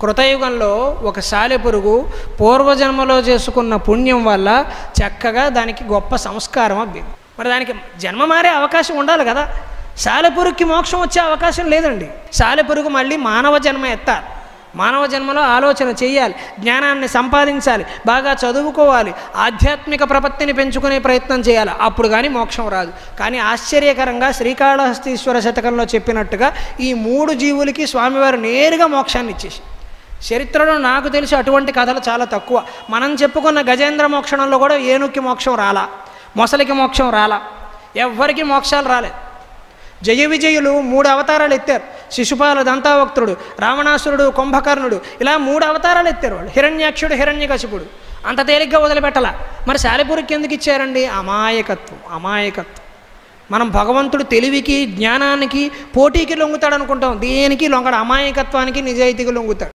కృతయుగంలో ఒక సాలెపురుగు పూర్వజన్మలో చేసుకున్న పుణ్యం వల్ల చక్కగా దానికి గొప్ప సంస్కారం అబ్బింది. మరి దానికి జన్మ మారే అవకాశం ఉండాలి కదా. సాలెపురుగుకి మోక్షం వచ్చే అవకాశం లేదండి. సాలెపురుగు మళ్ళీ మానవ జన్మ ఎత్తాలి. మానవ జన్మలో ఆలోచన చేయాలి, జ్ఞానాన్ని సంపాదించాలి, బాగా చదువుకోవాలి, ఆధ్యాత్మిక ప్రపత్తిని పెంచుకునే ప్రయత్నం చేయాలి. అప్పుడు కానీ మోక్షం రాదు. కానీ ఆశ్చర్యకరంగా శ్రీకాళహస్తీశ్వర శతకంలో చెప్పినట్టుగా ఈ 3 జీవులకి స్వామివారు నేరుగా మోక్షాన్ని ఇచ్చేసి, చరిత్రలో నాకు తెలిసి అటువంటి కథలు చాలా తక్కువ. మనం చెప్పుకున్న గజేంద్ర మోక్షణంలో కూడా ఏనుక్కి మోక్షం రాలా, మొసలికి మోక్షం రాలా, ఎవ్వరికి మోక్షాలు రాలేదు. జయ విజయులు 3 అవతారాలు ఎత్తారు. శిశుపాల దంతావక్తుడు, రావణాసురుడు, కుంభకర్ణుడు, ఇలా 3 అవతారాలు ఎత్తారు వాళ్ళు. హిరణ్యాక్షుడు, హిరణ్యకశిపుడు అంత తేలిగ్గా వదిలిపెట్టలా. మరి సాలెపురికి ఎందుకు ఇచ్చారండి? అమాయకత్వం. అమాయకత్వం. మనం భగవంతుడు తెలివికి జ్ఞానానికి పోటీకి లొంగుతాడు అనుకుంటాం. దేనికి లొంగడు. అమాయకత్వానికి నిజాయితీకి లొంగుతాడు.